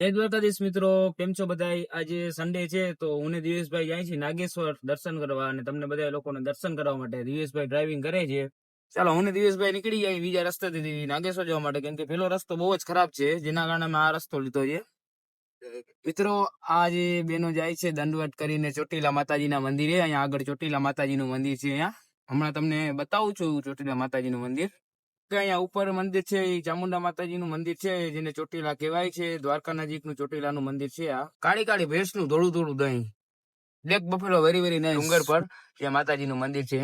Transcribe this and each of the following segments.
જય દ્વારકાધીશ મિત્રો, કેમ છો બધાય? આજે સન્ડે છે તો હું ને દિવેશભાઈ જાય છે નાગેશ્વર દર્શન કરવા, અને તમને બધા લોકોને દર્શન કરવા માટે દિવેશભાઈ ડ્રાઇવિંગ કરે છે. ચાલો હું ને દિવેશભાઈ નીકળી જાય બીજા રસ્તેથી નાગેશ્વર જવા માટે, કેમ કે પેલો રસ્તો બહુ જ ખરાબ છે, જેના કારણે મેં આ રસ્તો લીધો છે. મિત્રો, આ જે બેનો જાય છે દંડવત કરીને ચોટીલા માતાજીના મંદિરે. અહીંયા આગળ ચોટીલા માતાજીનું મંદિર છે. અહીંયા હમણાં તમને બતાવું છું ચોટીલા માતાજીનું મંદિર. અહીંયા ઉપર મંદિર છે એ ચામુંડા માતાજીનું મંદિર છે, જેને ચોટીલા કહેવાય છે. દ્વારકા નજીકનું ચોટીલાનું મંદિર છે. આ કાળી કાળી ભેંસનું ધોળું ધોળું દહીં, black Buffalo very very nice. ડુંગર પર જે માતાજીનું મંદિર છે.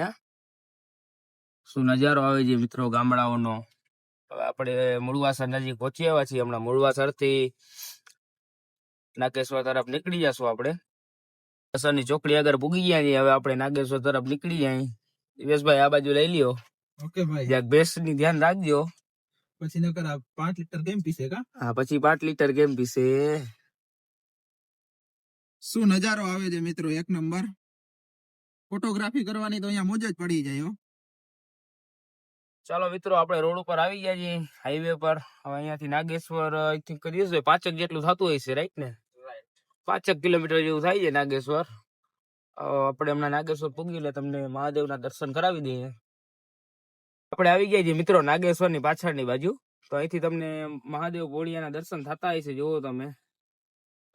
શું નજારો આવે છે મિત્રો ગામડાઓનો. હવે આપણે મૂળવાસર નજીક પહોંચી આવ્યા છીએ. હમણાં મૂળવાસર થી નાગેશ્વર તરફ નીકળી જશું આપણે. અસરની ચોકડી આગળ પૂગી ગયા છીએ. હવે આપણે નાગેશ્વર તરફ નીકળી જાય. દિવેશભાઈ આ બાજુ લઈ લ્યો. ઓકે ભાઈ, જ્યાં ભેંસ ની ધ્યાન રાખજો. પછી નકર 5 લીટર કેમ પીશે કા? હા, પછી 5 લીટર કેમ પીશે. શું નજારો આવે છે મિત્રો, એક નંબર. ફોટોગ્રાફી કરવાની તો અહીંયા મોજ જ પડી જાય. ચાલો મિત્રો, આપણે રોડ ઉપર આવી ગયા છીએ, હાઈવે પર. હવે અહીંયાથી નાગેશ્વર આઈ થિંક કરીએ છે 5 જેટલું થતું હોય છે, રાઈટ ને? 5 કિલોમીટર જેવું થાય છે નાગેશ્વર. આપણે હમણાં નાગેશ્વર પૂગી એટલે તમને મહાદેવના દર્શન કરાવી દઈએ. આપણે આવી ગયા છીએ મિત્રો નાગેશ્વર ની પાછળની બાજુ. તો અહીંથી તમને મહાદેવ ભોળિયાના દર્શન થતા હશે. જોવો તમે.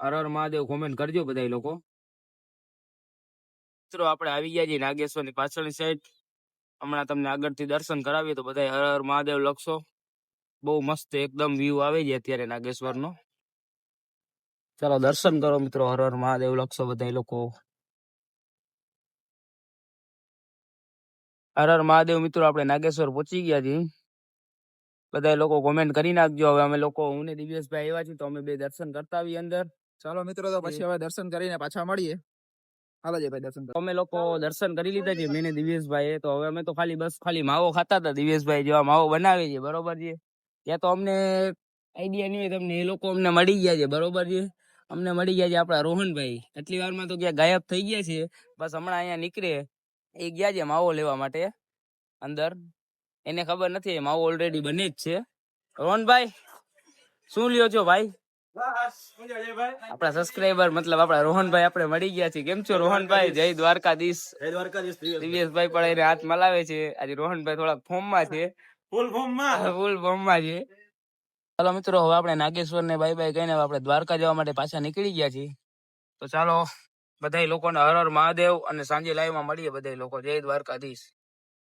હર હર મહાદેવ કોમેન્ટ કરજો બધા લોકો. મિત્રો, આપણે આવી ગયા છીએ નાગેશ્વર ની પાછળની સાઈડ. હમણાં તમને આગળથી દર્શન કરાવીએ તો બધા હર હર મહાદેવ લખશો. બહુ મસ્ત એકદમ વ્યૂ આવે છે અત્યારે નાગેશ્વર નો. ચાલો દર્શન કરો મિત્રો, હર હર મહાદેવ લખશો બધા લોકો. હર હર મહાદેવ મિત્રો, આપણે નાગેશ્વર પહોંચી ગયા છીએ. બધા લોકો કોમેન્ટ કરી નાખજો. હવે અમે લોકો, હું ને દિવ્યેશભાઈ આવ્યા છીએ, તો અમે બે દર્શન કરતા આવીએ અંદર. ચાલો મિત્રો, તો પછી હવે દર્શન કરીને પાછા મળીએ. હાલો જય ભાઈ, દર્શન અમે લોકો દર્શન કરી લીધા છે મેં ને દિવ્યેશભાઈ. તો હવે અમે તો ખાલી માવો ખાતા હતા. દિવ્યેશભાઈ જેવા માવો બનાવે છે, બરોબર છે. ત્યાં તો અમને આઈડિયા નહીં હોય તમને, એ લોકો અમને મળી ગયા છે, બરોબર છે. અમને મળી ગયા છે આપણા રોહનભાઈ. એટલી વારમાં તો ક્યાં ગાયબ થઈ ગયા છે. બસ હમણાં અહીંયા નીકળે એ ગયા છે માવો લેવા માટે અંદર. એને ખબર નથી માવો ઓલરેડી બને જ છે. રોહનભાઈ, શું લ્યો છો ભાઈ? આપણા સબસ્ક્રાઇબર મતલબ આપણા રોહનભાઈ આપણે મળી ગયા છે. કેમ છો રોહનભાઈ? જય દ્વારકાધીશ. જય દ્વારકાધીશ. દિવ્યેશભાઈ પણ એને હાથ મલાવે છે. આજે રોહનભાઈ થોડાક ફોર્મમાં છે, ફૂલ ફોર્મમાં છે. ચાલો મિત્રો, હવે આપણે નાગેશ્વર ને બાય બાય કહીને આપણે દ્વારકા જવા માટે પાછા નીકળી ગયા છીએ. તો ચાલો બધા લોકોને હર હર મહાદેવ, અને સાંજે લાઈવ માં મળીએ બધા લોકો. જય દ્વારકાધીશ.